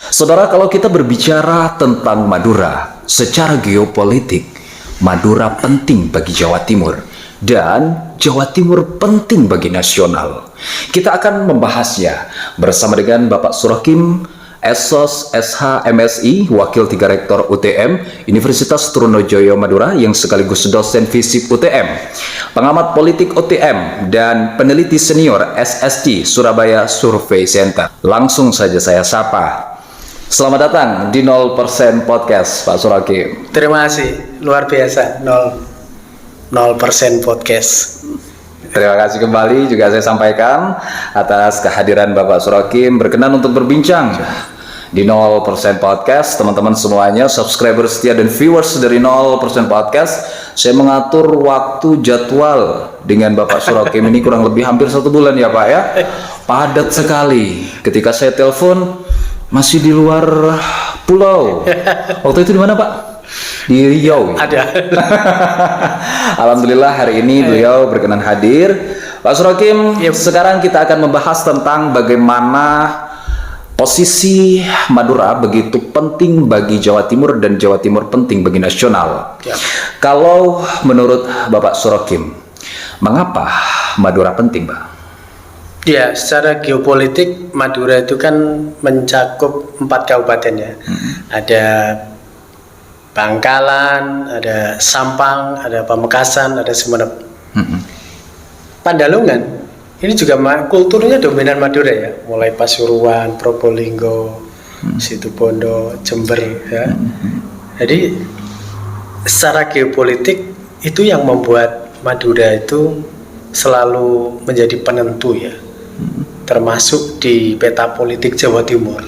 Saudara, kalau kita berbicara tentang Madura, secara geopolitik, Madura penting bagi Jawa Timur dan Jawa Timur penting bagi nasional. Kita akan membahasnya bersama dengan Bapak Surakim, Esos SH MSI, Wakil 3 Rektor UTM Universitas Trunojoyo Madura yang sekaligus dosen FISIP UTM, pengamat politik UTM, dan peneliti senior SSC Surabaya Survey Center. Langsung saja saya sapa. Selamat datang di 0% Podcast, Pak Surakim. Terima kasih, luar biasa, 0% Podcast. Terima kasih kembali juga saya sampaikan atas kehadiran Bapak Surakim berkenan untuk berbincang di 0% Podcast. Teman-teman semuanya, subscriber setia dan viewers dari 0% Podcast, saya mengatur waktu jadwal dengan Bapak Surakim ini kurang lebih hampir 1 bulan ya Pak ya. Padat sekali. Ketika saya telepon masih di luar pulau. Waktu itu di mana Pak? Di Riau. Ada. Alhamdulillah hari ini beliau berkenan hadir. Pak Surakim, sekarang kita akan membahas tentang bagaimana posisi Madura begitu penting bagi Jawa Timur dan Jawa Timur penting bagi nasional. Kalau menurut Bapak Surakim, mengapa Madura penting, Pak? Ya, secara geopolitik Madura itu kan mencakup 4 kabupaten ya. Ada Bangkalan, ada Sampang, ada Pamekasan, ada Sumeneb. Pandalungan ini juga kulturnya dominan Madura ya, mulai Pasuruan, Probolinggo, Situbondo, Jember ya. Jadi secara geopolitik itu yang membuat Madura itu selalu menjadi penentu ya, termasuk di peta politik Jawa Timur.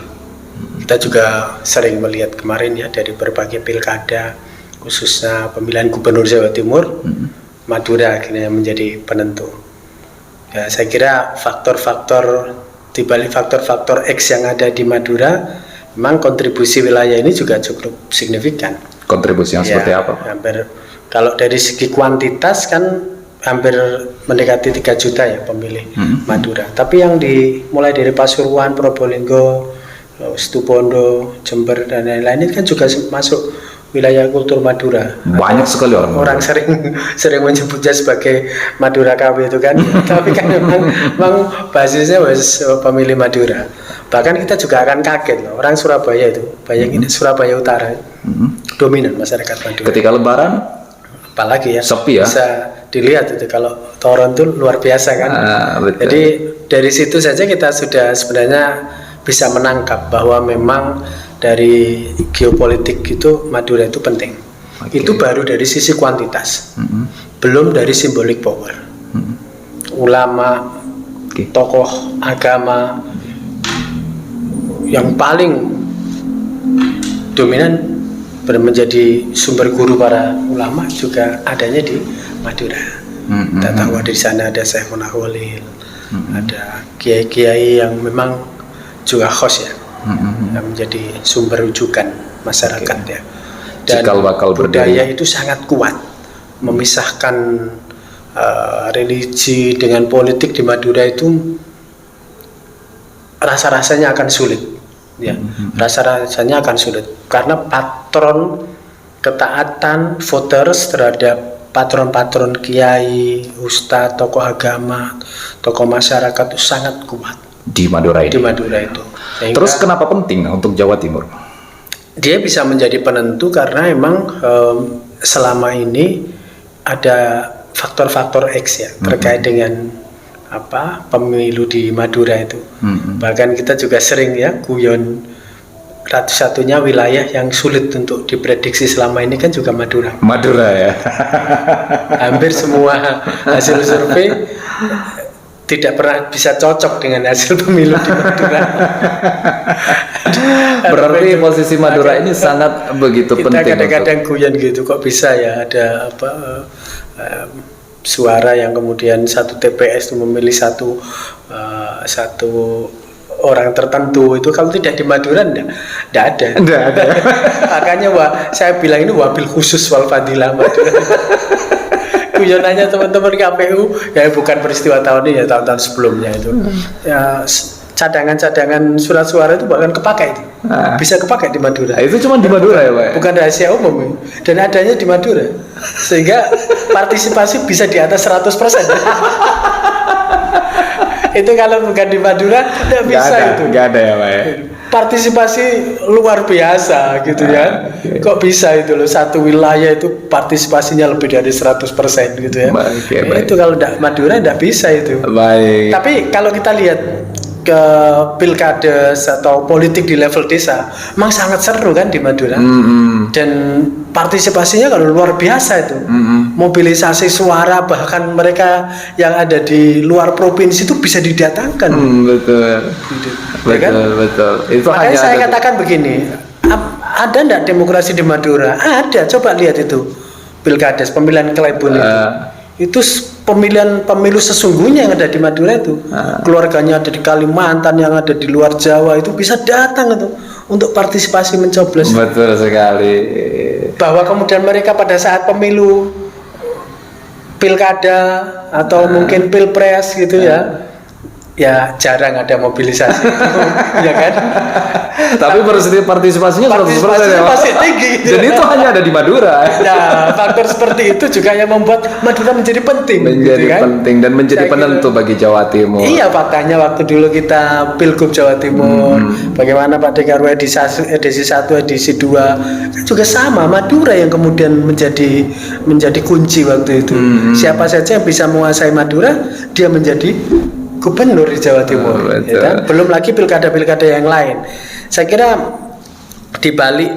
Kita juga sering melihat kemarin ya dari berbagai pilkada, khususnya pemilihan gubernur Jawa Timur, Madura akhirnya menjadi penentu. Ya, saya kira faktor-faktor dibalik faktor-faktor X yang ada di Madura, memang kontribusi wilayah ini juga cukup signifikan. Kontribusi yang seperti apa? Hampir, kalau dari segi kuantitas kan hampir mendekati 3 juta ya pemilih Madura. Tapi yang mulai dari Pasuruan, Probolinggo, Situbondo, Jember dan lain-lain ini kan juga masuk wilayah kultur Madura. Banyak sekali orang sering menyebutnya sebagai Madura KW itu kan. Tapi kan memang basisnya pemilih Madura. Bahkan kita juga akan kaget loh, orang Surabaya itu, bayangin Surabaya Utara dominan masyarakat Madura. Ketika Lebaran apalagi ya, sepi ya. Bisa dilihat itu kalau Toron itu luar biasa kan. Jadi dari situ saja kita sudah sebenarnya bisa menangkap bahwa memang dari geopolitik itu Madura itu penting. Itu baru dari sisi kuantitas, belum dari simbolik power. Ulama, tokoh agama yang paling dominan menjadi sumber guru para ulama juga adanya di Madura. Kita tahu di sana ada Syekh Munawwalil, ada kiai-kiai yang memang juga khos ya, yang menjadi sumber rujukan masyarakat ya. Dan budaya itu sangat kuat memisahkan religi dengan politik di Madura itu rasa-rasanya akan sulit ya. Rasa-rasanya akan sulit karena patron ketaatan voters terhadap patron-patron kiai, ustadz, tokoh agama, tokoh masyarakat itu sangat kuat di Madura ini. Di Madura itu. Sehingga terus kenapa penting untuk Jawa Timur? Dia bisa menjadi penentu karena memang selama ini ada faktor-faktor X ya terkait dengan pemilu di Madura itu. Bahkan kita juga sering ya guyon satu-satunya wilayah yang sulit untuk diprediksi selama ini kan juga Madura. Madura ya. Hampir semua hasil survei tidak pernah bisa cocok dengan hasil pemilu di Madura. Berarti posisi Madura ini sangat begitu kita penting. Kita kadang-kadang guyon gitu, kok bisa ya ada suara yang kemudian satu TPS itu memilih satu orang tertentu itu, kalau tidak di Madura enggak ada. Makanya saya bilang ini wabil khusus wal fadilah Madura. Guyonannya teman-teman KPU ya bukan peristiwa tahun ini ya, tahun-tahun sebelumnya itu. Ya, cadangan-cadangan surat suara itu bahkan kepakai itu. Bisa kepakai di Madura. Itu cuma di Madura ya, Pak? Bukan rahasia umum dan adanya di Madura, sehingga partisipasi bisa di atas 100%. Itu kalau bukan di Madura tidak bisa itu. Nggak ada ya, Pak ya? Partisipasi luar biasa gitu ya. Kok bisa itu loh, satu wilayah itu partisipasinya lebih dari 100% gitu ya. Baik. Itu kalau tidak Madura tidak bisa itu. Baik. Tapi kalau kita lihat ke pilkades atau politik di level desa, memang sangat seru kan di Madura. Dan partisipasinya kalau luar biasa itu. Mobilisasi suara bahkan mereka yang ada di luar provinsi itu bisa didatangkan. Betul. Ya kan? Betul. Itu makanya hanya saya katakan begini, ada enggak demokrasi di Madura? Ada, coba lihat itu pilkades, pemilihan Klebon itu pemilu sesungguhnya yang ada di Madura itu. Keluarganya ada di Kalimantan, yang ada di luar Jawa itu bisa datang itu untuk partisipasi mencoblos. Betul sekali. Bahwa kemudian mereka pada saat pemilu pilkada atau mungkin pilpres gitu ya jarang ada mobilisasi. Ya kan? Tapi partisipasinya 100% ya, masih tinggi. Dan itu hanya ada di Madura. Nah, faktor seperti itu juga yang membuat Madura menjadi penting. Menjadi gitu kan? penting dan menjadi penentu bagi Jawa Timur. Iya, faktanya waktu dulu kita Pilgub Jawa Timur, bagaimana Pak Dekarwo edisi 1, edisi 2 kan juga sama, Madura yang kemudian menjadi kunci waktu itu. Siapa saja yang bisa menguasai Madura, dia menjadi gubernur di Jawa Timur. Ya kan? Belum lagi pilkada-pilkada yang lain. Saya kira di balik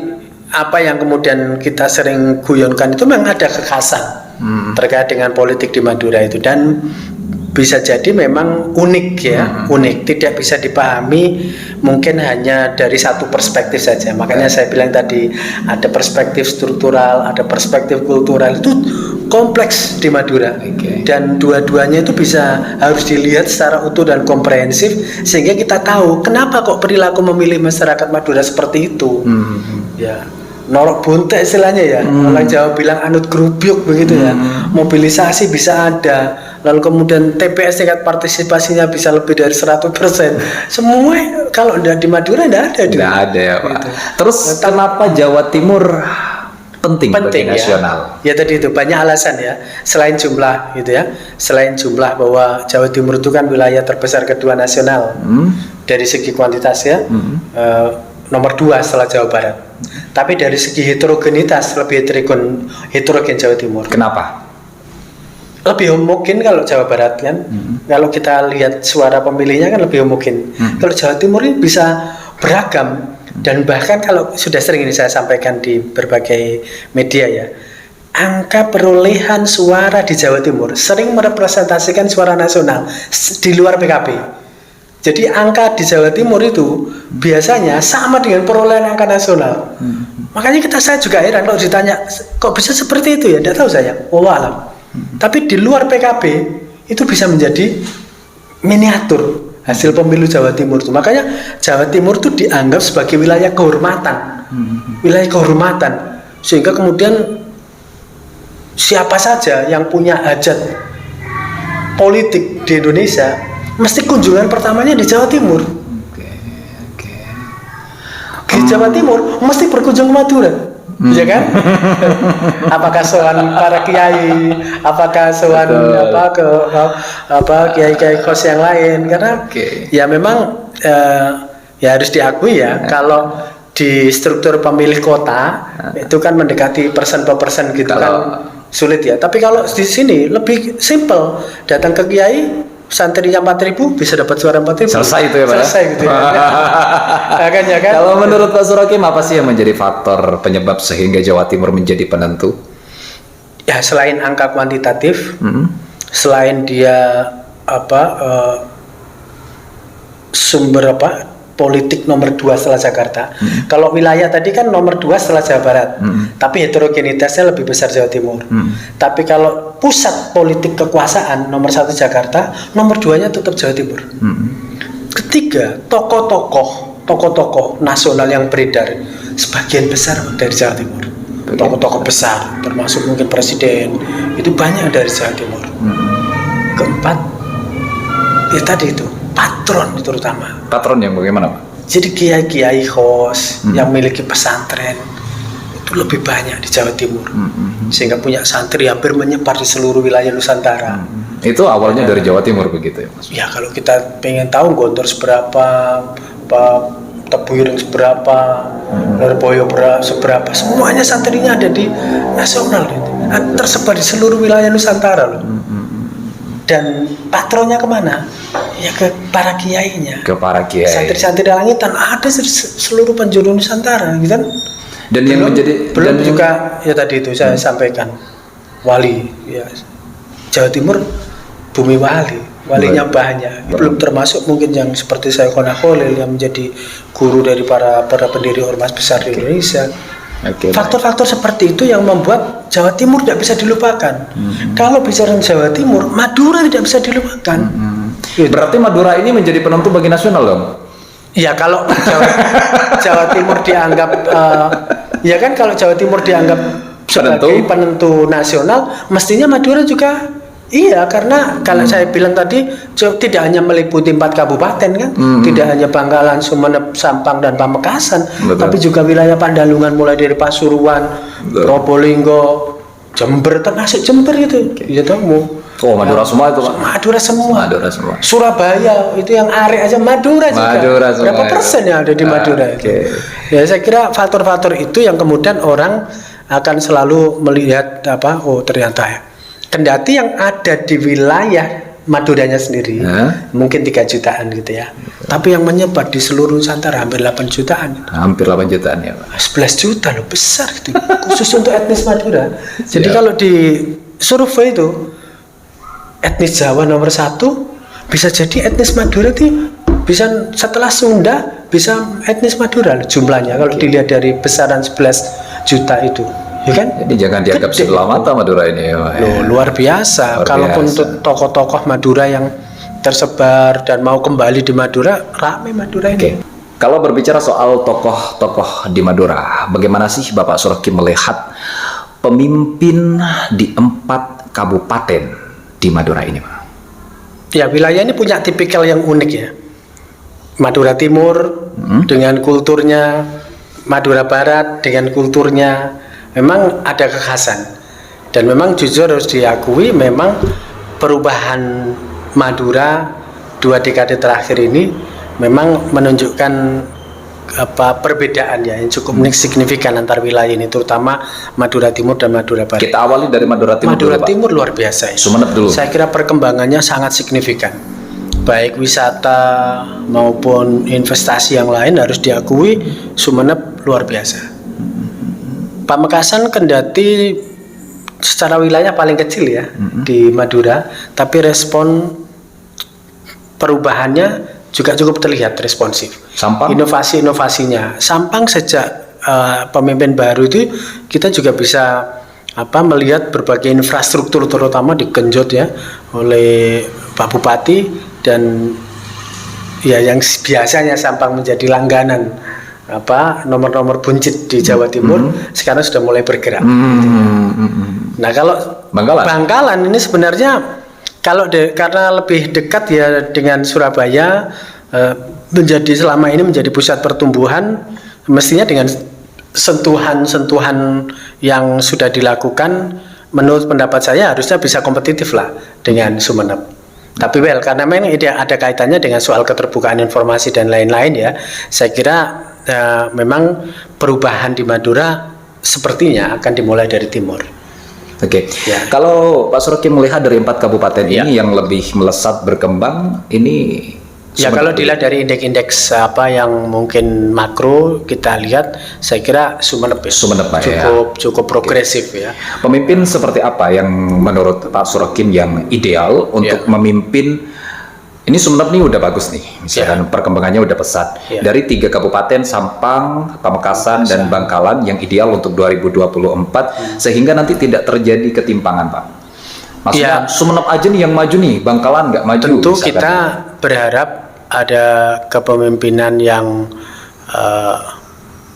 apa yang kemudian kita sering guyonkan itu memang ada kekhasan terkait dengan politik di Madura itu, dan bisa jadi memang unik ya, unik, tidak bisa dipahami mungkin hanya dari satu perspektif saja. Makanya saya bilang tadi ada perspektif struktural, ada perspektif kultural, itu kompleks di Madura. Dan dua-duanya itu harus dilihat secara utuh dan komprehensif sehingga kita tahu kenapa kok perilaku memilih masyarakat Madura seperti itu. Ya, norok buntek istilahnya ya. Orang Jawa bilang anut grubyuk begitu ya. Mobilisasi bisa ada, lalu kemudian TPS tingkat partisipasinya bisa lebih dari 100%. Semua kalau di Madura tidak ada. Tidak ada ya, Pak. Gitu. Terus kenapa Jawa Timur penting bagi nasional? Ya tadi itu banyak alasan ya. Selain jumlah gitu ya. Selain jumlah bahwa Jawa Timur itu kan wilayah terbesar kedua nasional. Dari segi kuantitas ya. Nomor 2 setelah Jawa Barat. Tapi dari segi heterogenitas lebih heterogen Jawa Timur. Kenapa? Lebih homogen kalau Jawa Barat kan. Kalau kita lihat suara pemilihnya kan lebih homogen. Kalau Jawa Timur ini bisa beragam. Dan bahkan kalau sudah sering ini saya sampaikan di berbagai media ya, angka perolehan suara di Jawa Timur sering merepresentasikan suara nasional di luar PKB. Jadi angka di Jawa Timur itu biasanya sama dengan perolehan angka nasional. Makanya saya juga heran kalau ditanya kok bisa seperti itu ya, tidak tahu saya, wallahu alam. Tapi di luar PKB itu bisa menjadi miniatur hasil pemilu Jawa Timur itu. Makanya Jawa Timur itu dianggap sebagai wilayah kehormatan. Wilayah kehormatan. Sehingga kemudian siapa saja yang punya hajat politik di Indonesia mesti kunjungan pertamanya di Jawa Timur. Di Jawa Timur mesti berkunjung ke Madura. Ya kan? Apakah soal para kiai, apakah soal kiai-kiai kos yang lain, karena ya memang ya harus diakui ya, kalau di struktur pemilih kota itu kan mendekati persen per persen gitu kan sulit ya. Tapi kalau di sini lebih simple, datang ke kiai santrinya 4.000 bisa dapat suara 4.000. Selesai itu ya, Pak. Selesai gitu ya. Kan, ya kan? Kalau menurut Pak Surakim apa sih yang menjadi faktor penyebab sehingga Jawa Timur menjadi penentu? Ya selain angka kuantitatif, selain dia sumber politik nomor 2 setelah Jakarta. Kalau wilayah tadi kan nomor 2 setelah Jawa Barat, tapi heterogenitasnya lebih besar Jawa Timur. Tapi kalau pusat politik kekuasaan nomor 1 Jakarta, nomor 2-nya tetap Jawa Timur. Ketiga, tokoh-tokoh nasional yang beredar sebagian besar dari Jawa Timur. Tokoh-tokoh besar, termasuk mungkin presiden, itu banyak dari Jawa Timur. Keempat, ya tadi itu patron terutama. Patron yang bagaimana, Pak? Jadi kiai-kiai host yang memiliki pesantren itu lebih banyak di Jawa Timur, sehingga punya santri hampir menyebar di seluruh wilayah Nusantara. Itu awalnya dari Jawa Timur begitu ya, Mas? Ya kalau kita pengen tahu Gontor seberapa, Tebuireng seberapa, Lirboyo seberapa, semuanya santrinya ada di nasional itu. Tersebar di seluruh wilayah Nusantara loh. Dan patronnya kemana? Ya ke para kiainya. Ke para kiai. Santri-santri langitan ada di seluruh penjuru Nusantara, gitu kan? Dan yang menjadi belum juga ya tadi itu saya sampaikan wali ya, Jawa Timur bumi walinya banyak. Belum termasuk mungkin yang seperti saya Kona Kholil yang menjadi guru dari para pendiri ormas besar di Indonesia. Faktor-faktor seperti itu yang membuat Jawa Timur tidak bisa dilupakan. Kalau bicara Jawa Timur, Madura tidak bisa dilupakan. Berarti Madura ini menjadi penentu bagi nasional dong? Ya kalau Jawa Timur dianggap ya kan, kalau Jawa Timur dianggap sebagai penentu nasional, mestinya Madura juga iya, karena kalau saya bilang tadi tidak hanya meliputi 4 kabupaten kan, tidak hanya Bangkalan, Sumeneb, Sampang dan Pamekasan, tapi juga wilayah Pandalungan mulai dari Pasuruan, Probolinggo, Jember, termasuk Jember itu. Ya tahu. Oh, Madura semua itu, Pak. Madura semua. Madura semua. Surabaya itu yang Arek aja Madura juga. Madura semua. Berapa persen yang ada di Madura itu? Ya saya kira faktor-faktor itu yang kemudian orang akan selalu melihat oh ternyata ya. Kendati yang ada di wilayah Maduranya sendiri mungkin 3 jutaan gitu ya. Tapi yang menyebar di seluruh Nusantara hampir 8 jutaan. Hampir 8 jutaan ya, Pak. 11 juta loh, besar itu. Khusus untuk etnis Madura. Jadi kalau di survei itu etnis Jawa nomor 1, bisa jadi etnis Madura itu bisa setelah Sunda bisa etnis Madura jumlahnya kalau dilihat dari besaran 11 juta itu. Ya kan? Jadi jangan dianggap sebelah mata Madura ini ya. Loh, luar biasa. Kalaupun untuk tokoh-tokoh Madura yang tersebar dan mau kembali di Madura, rame Madura ini. Kalau berbicara soal tokoh-tokoh di Madura, bagaimana sih Bapak Surokim melihat pemimpin di 4 kabupaten di Madura ini, Pak? Ya, wilayah ini punya tipikal yang unik ya. Madura Timur dengan kulturnya, Madura Barat dengan kulturnya, memang ada kekhasan. Dan memang jujur harus diakui, memang perubahan Madura 2 dekade terakhir ini memang menunjukkan perbedaan ya yang cukup signifikan antar wilayah ini, terutama Madura Timur dan Madura Barat. Kita awali dari Madura Timur. Madura dulu, Timur luar biasa ya. Sumeneb dulu. Saya kira perkembangannya sangat signifikan. Baik wisata maupun investasi yang lain harus diakui Sumeneb luar biasa. Pamekasan kendati secara wilayah paling kecil ya di Madura, tapi respon perubahannya juga cukup terlihat responsif. Sampang? Inovasi-inovasinya. Sampang sejak pemimpin baru itu kita juga bisa melihat berbagai infrastruktur terutama digenjot ya oleh Pak Bupati, dan ya yang biasanya Sampang menjadi langganan nomor-nomor buncit di Jawa Timur sekarang sudah mulai bergerak. Nah kalau Bangkalan ini sebenarnya karena lebih dekat ya dengan Surabaya, selama ini menjadi pusat pertumbuhan, mestinya dengan sentuhan-sentuhan yang sudah dilakukan, menurut pendapat saya harusnya bisa kompetitif lah dengan Sumeneb. Tapi karena memang ada kaitannya dengan soal keterbukaan informasi dan lain-lain ya, saya kira memang perubahan di Madura sepertinya akan dimulai dari timur. Ya. Kalau Pak Surokim melihat dari 4 kabupaten ini yang lebih melesat berkembang, ini ya kalau dilihat dari indeks-indeks yang mungkin makro kita lihat, saya kira Sumeneb cukup progresif ya. Pemimpin seperti apa yang menurut Pak Surokim yang ideal untuk memimpin? Ini Sumeneb nih udah bagus nih, misalkan perkembangannya udah pesat. Dari 3 kabupaten Sampang, Pamekasan, dan Bangkalan yang ideal untuk 2024 sehingga nanti tidak terjadi ketimpangan, Pak. Maksudnya Sumeneb aja nih yang maju nih, Bangkalan nggak maju. Tentu kita berharap ada kepemimpinan yang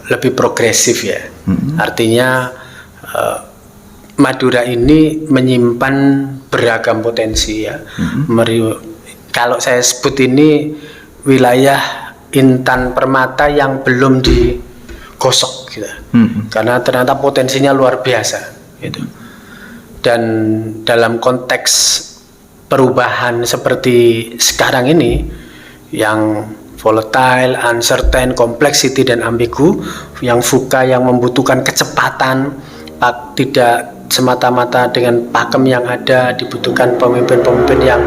lebih progresif ya. Artinya Madura ini menyimpan beragam potensi ya. Kalau saya sebut ini wilayah Intan Permata yang belum digosok gitu. Karena ternyata potensinya luar biasa gitu. Dan dalam konteks perubahan seperti sekarang ini yang volatile, uncertain, complexity dan ambigu, yang VUCA yang membutuhkan kecepatan, tidak semata-mata dengan pakem yang ada, dibutuhkan pemimpin-pemimpin yang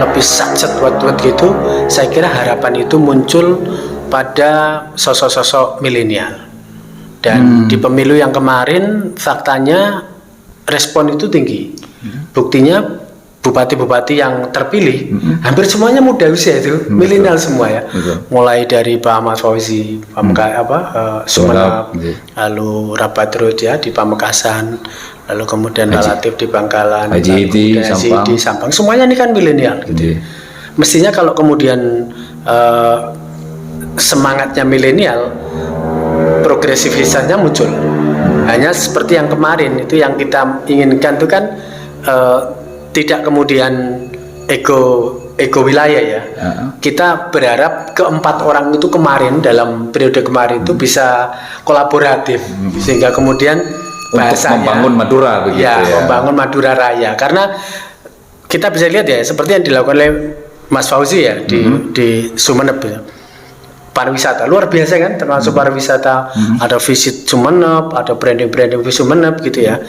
lebih satset buat gitu. Saya kira harapan itu muncul pada sosok-sosok milenial. Dan di pemilu yang kemarin faktanya respon itu tinggi. Buktinya bupati-bupati yang terpilih hampir semuanya muda usia itu, milenial semua ya. Mulai dari Pak Ahmad Fauzi, Sumeneb, lalu Rapadrod ya di Pamekasan, lalu kemudian Latif di Bangkalan, Haji di Sampang. Semuanya ini kan milenial gitu. Mestinya kalau kemudian semangatnya milenial, progresivitasnya muncul. Hanya seperti yang kemarin itu yang kita inginkan itu kan tidak kemudian ego wilayah ya. Kita berharap keempat orang itu kemarin dalam periode kemarin itu bisa kolaboratif sehingga kemudian bahasanya membangun Madura begitu ya. Membangun Madura Raya. Karena kita bisa lihat ya seperti yang dilakukan oleh Mas Fauzi ya di Sumeneb ya. Pariwisata luar biasa kan, termasuk pariwisata, ada visit Sumeneb, ada branding di Sumeneb gitu ya.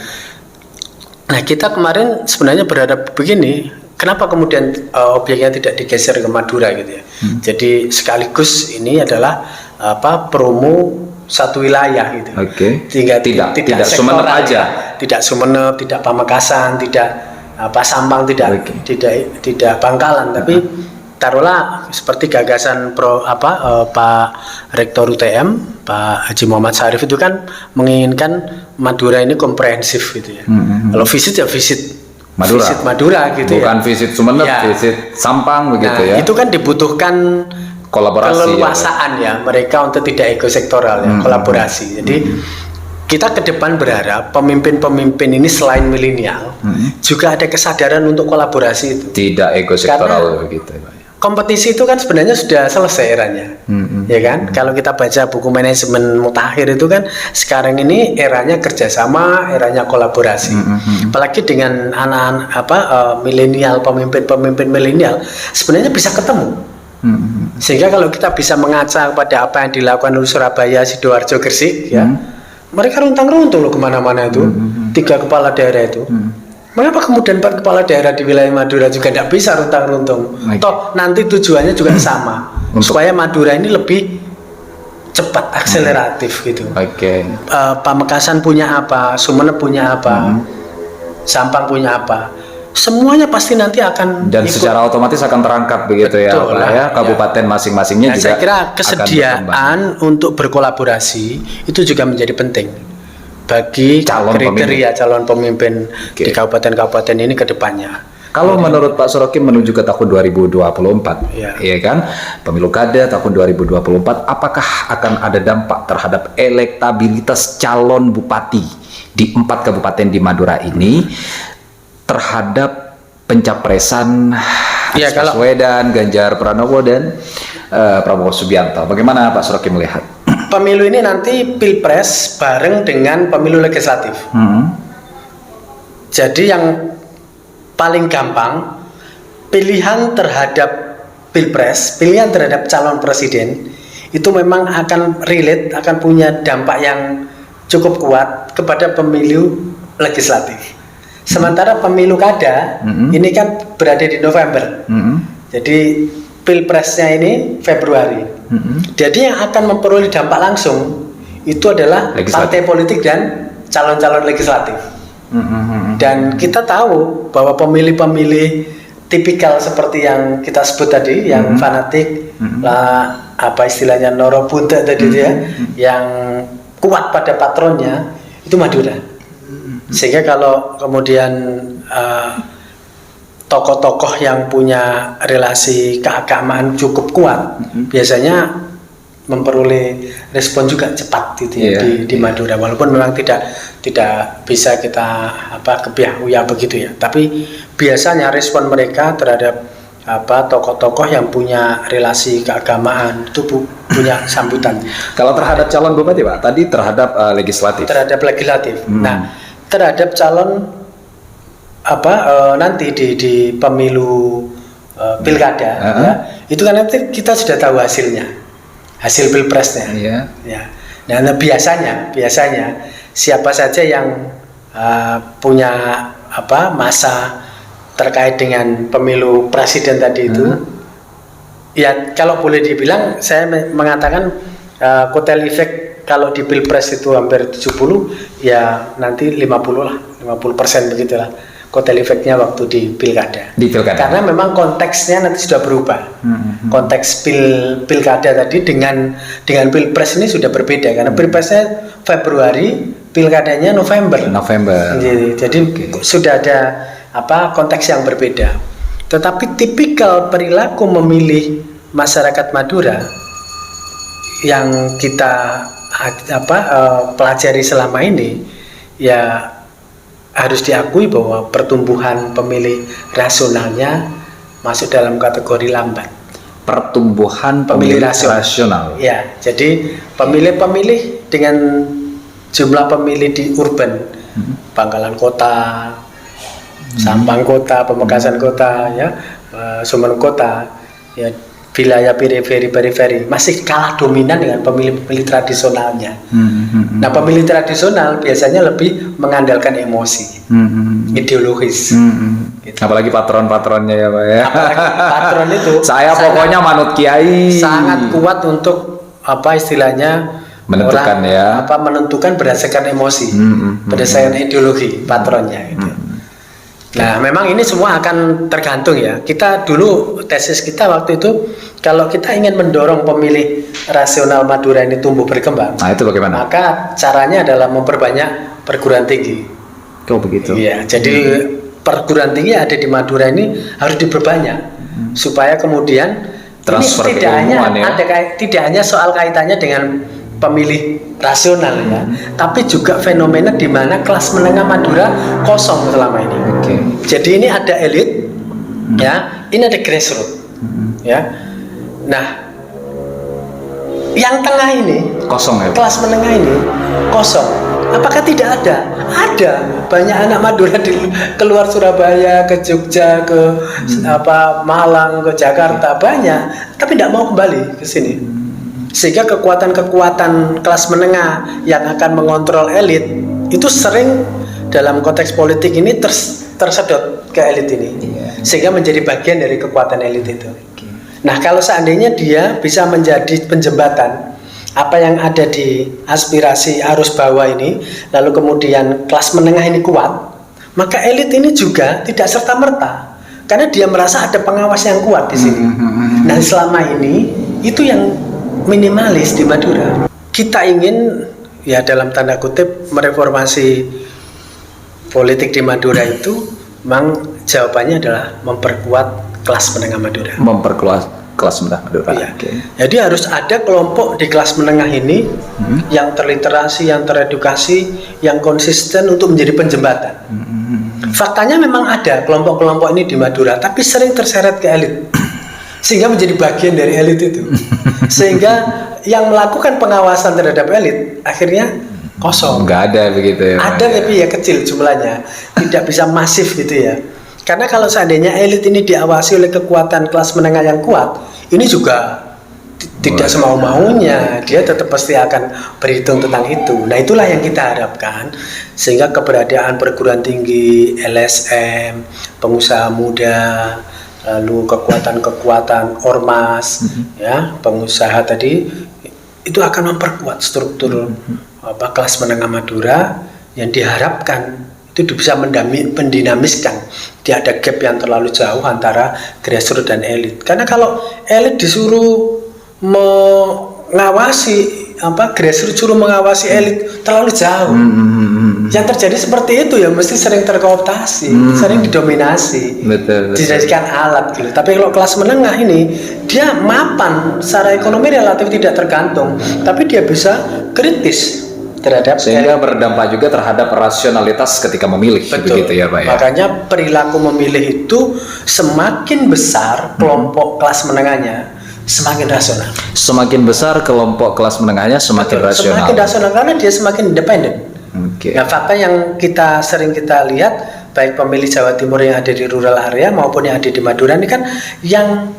Nah kita kemarin sebenarnya berharap begini, kenapa kemudian objeknya tidak digeser ke Madura gitu ya. Jadi sekaligus ini adalah promo satu wilayah gitu. Tidak Sumeneb aja, tidak Sumeneb, tidak Pamekasan, tidak Sampang, tidak Bangkalan, tapi taruhlah seperti gagasan Pak Rektor UTM Pak Haji Muhammad Syarif itu kan menginginkan Madura ini komprehensif gitu ya. Kalau visit ya visit Madura gitu. Bukan ya. Visit Sumeneb, visit Sampang begitu ya. Itu kan dibutuhkan kolaborasi keleluasaan ya mereka untuk tidak ekosektoral ya, kolaborasi. Jadi kita ke depan berharap pemimpin-pemimpin ini selain milenial juga ada kesadaran untuk kolaborasi itu. Tidak ekosektoral begitu. Kompetisi itu kan sebenarnya sudah selesai eranya, ya kan? Kalau kita baca buku manajemen Mutakhir itu kan sekarang ini eranya kerjasama, eranya kolaborasi. Apalagi dengan anak-anak milenial, pemimpin milenial, sebenarnya bisa ketemu. Sehingga kalau kita bisa mengaca pada apa yang dilakukan oleh Surabaya, Sidoarjo, Gresik, ya, mereka runtang-runtung loh kemana-mana itu, 3 kepala daerah itu. Mengapa kemudian 4 kepala daerah di wilayah Madura juga tidak bisa runtang-runtung? Toh nanti tujuannya juga sama, supaya Madura ini lebih cepat, akseleratif gitu. Pamekasan punya apa, Sumeneb punya apa, Sampang punya apa, semuanya pasti nanti akan dan ikut. Secara otomatis akan terangkat begitu. Betul, ya, kabupaten masing-masingnya juga. Saya kira kesediaan untuk berkolaborasi itu juga menjadi penting bagi kriteria calon pemimpin di kabupaten-kabupaten ini ke depannya. Kalau menurut Pak Sorokim menuju ke tahun 2024, ya kan, pemilu kada tahun 2024, apakah akan ada dampak terhadap elektabilitas calon bupati di 4 kabupaten di Madura ini terhadap pencapresan Anies Baswedan, Ganjar Pranowo dan Prabowo Subianto? Bagaimana Pak Sorokim melihat? Pemilu ini nanti pilpres bareng dengan pemilu legislatif. Jadi yang paling gampang pilihan terhadap pilpres, pilihan terhadap calon presiden itu memang akan relate, akan punya dampak yang cukup kuat kepada pemilu legislatif. Sementara pemilu kada ini kan berada di November. Jadi pilpresnya ini Februari. Jadi yang akan memperoleh dampak langsung itu adalah partai politik dan calon-calon legislatif. Dan kita tahu bahwa pemilih-pemilih tipikal seperti yang kita sebut tadi, yang fanatik, lah apa istilahnya noro buntet tadi ya, yang kuat pada patronnya itu Madura. Sehingga kalau kemudian tokoh-tokoh yang punya relasi keagamaan cukup kuat, biasanya memperoleh respon juga cepat gitu ya, di Madura. Walaupun memang tidak bisa kita kebiah-uyah begitu ya, tapi biasanya respon mereka terhadap tokoh-tokoh yang punya relasi keagamaan itu punya sambutan. Kalau terhadap calon bupati Pak, tadi terhadap legislatif. Terhadap legislatif. Nah, terhadap calon nanti di pemilu pilkada, ya, itu kan nanti kita sudah tahu hasil pilpresnya. Ya. Nah, biasanya siapa saja yang punya masa terkait dengan pemilu presiden tadi itu, ya kalau boleh dibilang saya mengatakan kotel efek kalau di pilpres itu hampir 70, ya nanti 50% begitulah kotel efeknya waktu di pilkada. Karena memang konteksnya nanti sudah berubah. Konteks pilkada tadi dengan pilpres ini sudah berbeda karena pilpresnya Februari, pilkadanya November. Jadi sudah ada konteks yang berbeda. Tetapi tipikal perilaku memilih masyarakat Madura yang kita pelajari selama ini, ya harus diakui bahwa pertumbuhan pemilih rasionalnya masuk dalam kategori lambat. Pertumbuhan pemilih rasional. Ya, jadi pemilih dengan jumlah pemilih di urban, Bangkalan Kota, Sampang Kota, Pamekasan Kota, ya, Sumeneb Kota, ya, wilayah periferi masih kalah dominan dengan pemilih tradisionalnya. Nah, pemilih tradisional biasanya lebih mengandalkan emosi, ideologis. Gitu. Apalagi patron-patronnya ya Pak ya. Patron itu saya pokoknya manut kiai. Sangat kuat untuk istilahnya menentukan menentukan berdasarkan emosi, berdasarkan ideologi patronnya gitu. Nah, memang ini semua akan tergantung ya. Kita dulu tesis kita waktu itu, kalau kita ingin mendorong pemilih rasional Madura ini tumbuh berkembang, nah itu bagaimana? Maka caranya adalah memperbanyak perguruan tinggi. Oh begitu. Iya, jadi perguruan tinggi ada di Madura ini harus diperbanyak supaya kemudian transfer ini tidak hanya soal kaitannya dengan pemilih rasional ya, tapi juga fenomena di mana kelas menengah Madura kosong selama ini. Jadi ini ada elit, ya, ini ada grassroots, ya. Nah, yang tengah ini kosong ya. Kelas menengah ini kosong. Apakah tidak ada? Ada banyak anak Madura keluar Surabaya, ke Jogja, ke Malang, ke Jakarta banyak, tapi tidak mau kembali ke sini. Sehingga kekuatan-kekuatan kelas menengah yang akan mengontrol elit itu sering dalam konteks politik ini tersedot ke elit ini, sehingga menjadi bagian dari kekuatan elit itu. Nah, kalau seandainya dia bisa menjadi penjembatan apa yang ada di aspirasi arus bawah ini, lalu kemudian kelas menengah ini kuat, maka elit ini juga tidak serta-merta, karena dia merasa ada pengawas yang kuat di sini. Nah, selama ini itu yang minimalis di Madura. Kita ingin, ya dalam tanda kutip, mereformasi politik di Madura itu, memang jawabannya adalah memperkuat kelas menengah Madura. Memperkuat kelas menengah Madura. Ya. Jadi harus ada kelompok di kelas menengah ini yang terliterasi, yang teredukasi, yang konsisten untuk menjadi penjembatan. Faktanya memang ada kelompok-kelompok ini di Madura, tapi sering terseret ke elit. Sehingga menjadi bagian dari elit itu, sehingga yang melakukan pengawasan terhadap elit akhirnya kosong. Nggak ada begitu ya. Ada tapi ya kecil jumlahnya, tidak bisa masif gitu ya. Karena kalau seandainya elit ini diawasi oleh kekuatan kelas menengah yang kuat, ini juga tidak semau-maunya, dia tetap pasti akan berhitung tentang itu. Nah, itulah yang kita harapkan, sehingga keberadaan perguruan tinggi, LSM, pengusaha muda, lalu kekuatan-kekuatan ormas, ya, pengusaha tadi itu akan memperkuat struktur kelas menengah Madura yang diharapkan itu bisa mendinamiskan. Tidak ada gap yang terlalu jauh antara grassroots dan elit. Karena kalau elit disuruh mengawasi grassroots suruh mengawasi elit terlalu jauh. Yang terjadi seperti itu ya mesti sering terkooptasi, sering didominasi, dijadikan alat gitu. Tapi kalau kelas menengah ini dia mapan secara ekonomi relatif tidak tergantung, tapi dia bisa kritis terhadap sehingga berdampak juga terhadap rasionalitas ketika memilih. Betul. Begitu ya Pak ya. Makanya perilaku memilih itu semakin besar kelompok kelas menengahnya semakin rasional. Semakin besar kelompok kelas menengahnya semakin Betul. rasional. Semakin rasional karena dia semakin independen. Oke. Nah, fakta yang kita lihat baik pemilih Jawa Timur yang ada di rural area maupun yang ada di Madura ini kan yang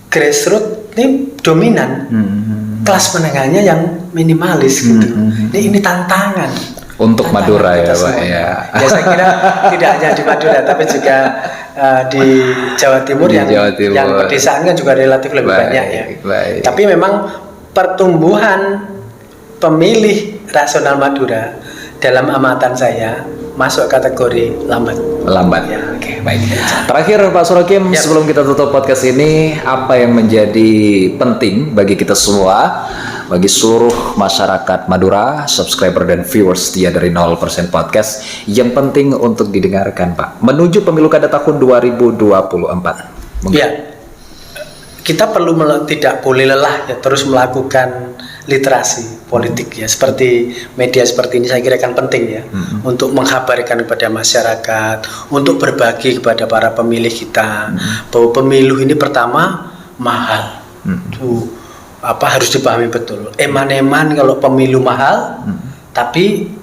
grassroots ini dominan. Kelas menengahnya yang minimalis gitu. Ini tantangan Untuk Madura ya kita Pak semua. ya. Ya saya kira tidak hanya di Madura tapi juga di Jawa Timur, Di yang Jawa Timur. yang pedesaan kan juga relatif lebih Baik, banyak ya. baik. Tapi memang pertumbuhan pemilih rasional Madura dalam amatan saya masuk kategori lambat. Lambat. Ya. Oke, baik. Terakhir Pak Surakim, Ya. sebelum kita tutup podcast ini, apa yang menjadi penting bagi kita semua, bagi seluruh masyarakat Madura, subscriber dan viewers setia dari 0% podcast, yang penting untuk didengarkan Pak, menuju pemilu kada tahun 2024? Mungkin. Ya, kita perlu tidak boleh lelah ya terus melakukan literasi politik ya, seperti media seperti ini saya kira kan penting ya untuk mengkabarkan kepada masyarakat, untuk berbagi kepada para pemilih kita bahwa pemilu ini pertama mahal. Tuh harus dipahami betul. Eman-eman kalau pemilu mahal, tapi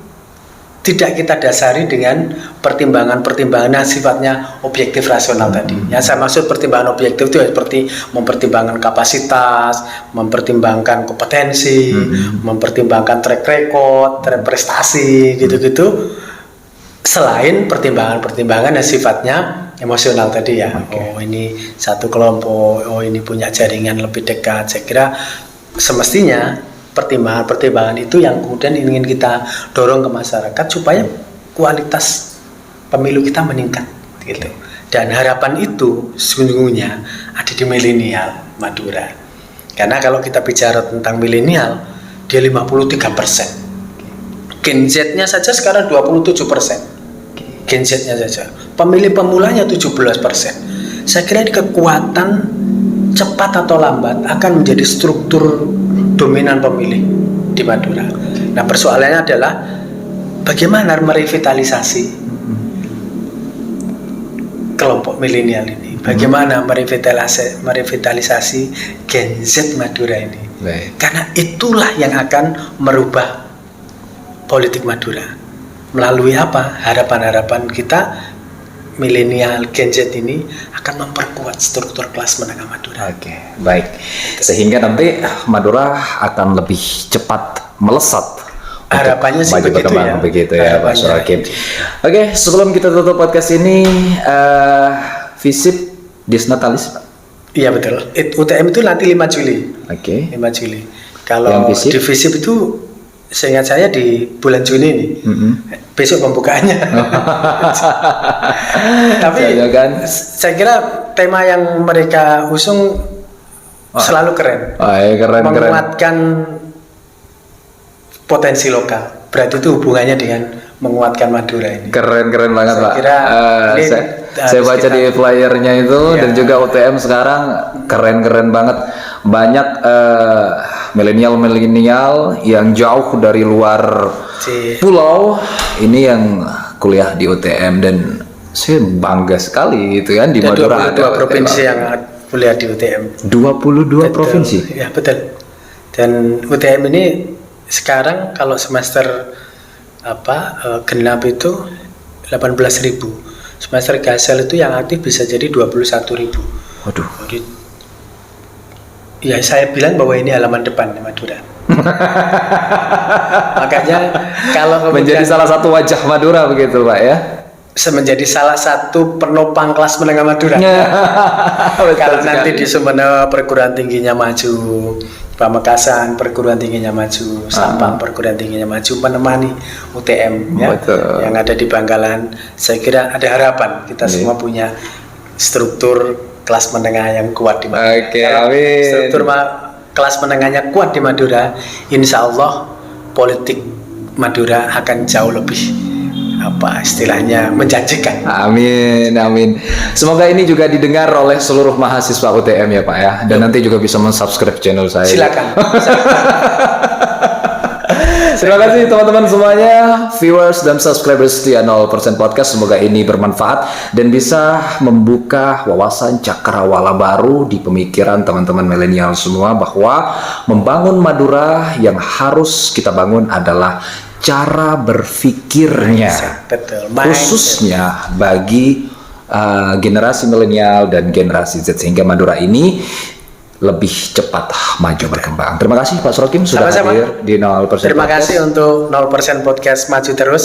tidak kita dasari dengan pertimbangan-pertimbangan yang sifatnya objektif rasional tadi. Yang saya maksud pertimbangan objektif itu ya seperti mempertimbangkan kapasitas, mempertimbangkan kompetensi, mempertimbangkan track record, prestasi, gitu-gitu. Selain pertimbangan-pertimbangan yang sifatnya emosional tadi ya. Oh ini satu kelompok, oh ini punya jaringan lebih dekat. Saya kira semestinya pertimbangan-pertimbangan itu yang kemudian ingin kita dorong ke masyarakat supaya kualitas pemilu kita meningkat gitu. Dan harapan itu sesungguhnya ada di milenial Madura. Karena kalau kita bicara tentang milenial, dia 53%. Gen Z-nya saja sekarang 27%. Gen Z-nya saja. Pemilih pemulanya 17%. Saya kira ini kekuatan cepat atau lambat akan menjadi struktur dominan pemilih di Madura. Nah, persoalannya adalah bagaimana merevitalisasi kelompok milenial ini. Bagaimana merevitalisasi Gen Z Madura ini. Baik. Karena itulah yang akan merubah politik Madura. Melalui apa? Harapan-harapan kita milenial Gen Z ini akan memperkuat struktur kelas menengah Madura. Oke, baik. Sehingga nanti Madura akan lebih cepat melesat. Harapannya sih maju begitu berkembang, ya. begitu ya Pak Harapannya. Surakim. Oke, sebelum kita tutup podcast ini, visip Disnatalis Pak. Iya betul. UTM itu nanti 5 Juli. Oke. 5 Juli. Kalau Yang visip? di visip itu seingat saya di bulan Juni ini. Besok pembukaannya. Tapi Saya kan? saya kira tema yang mereka usung selalu keren. Keren. Menguatkan potensi lokal. Berarti itu hubungannya dengan menguatkan Madura ini. Keren banget Saya Pak. kira ini Saya harus baca kita- di flyernya itu Iya. dan juga UTM sekarang keren banget. Banyak milenial yang jauh dari luar Si- pulau ini yang kuliah di UTM dan saya bangga sekali itu kan di Ada Madura 22 ada provinsi UTM. yang kuliah di UTM. 22 Betul. provinsi. Ya betul. Dan UTM ini sekarang kalau semester genap itu 18.000. Semester gasel itu yang aktif bisa jadi 21.000. Waduh. Jadi ya saya bilang bahwa ini halaman depan Madura. Makanya kalau Menjadi kemudian salah satu wajah Madura begitu Pak ya. menjadi salah satu penopang kelas menengah Madura. Betul Kalau sekali. nanti di Sumeneb perguruan tingginya maju, Pamekasan perguruan tingginya maju, Sampang perguruan tingginya maju menemani UTM ya, Betul. yang ada di Bangkalan. Saya kira ada harapan kita semua punya struktur kelas menengah yang kuat di Madura. Oke, Kalau amin. struktur kelas menengahnya kuat di Madura, insya Allah politik Madura akan jauh lebih istilahnya menjanjikan. Amin. Semoga ini juga didengar oleh seluruh mahasiswa UTM ya Pak ya. Dan nanti juga bisa mensubscribe channel saya. Silakan. Terima kasih teman-teman semuanya, viewers dan subscribers setia 0% Podcast. Semoga ini bermanfaat dan bisa membuka wawasan cakrawala baru di pemikiran teman-teman milenial semua, bahwa membangun Madura yang harus kita bangun adalah cara berpikirnya. Betul. Khususnya bagi generasi milenial dan generasi Z, sehingga Madura ini lebih cepat maju berkembang. Terima kasih Pak Srokim sudah Sama-sama. hadir di 0% Terima Podcast. kasih untuk 0% Podcast maju terus,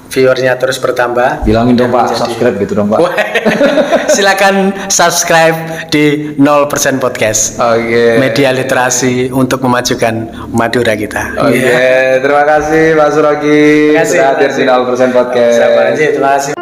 viewernya terus bertambah. Bilangin dong Dan Pak, menjadi- subscribe gitu dong Pak. Silakan subscribe di 0% Podcast. Oke. Media literasi untuk memajukan Madura kita. Oke, terima kasih Pak Srokim Terima kasih, sudah hadir di terima kasih. 0% Podcast. Sama aja, terima kasih.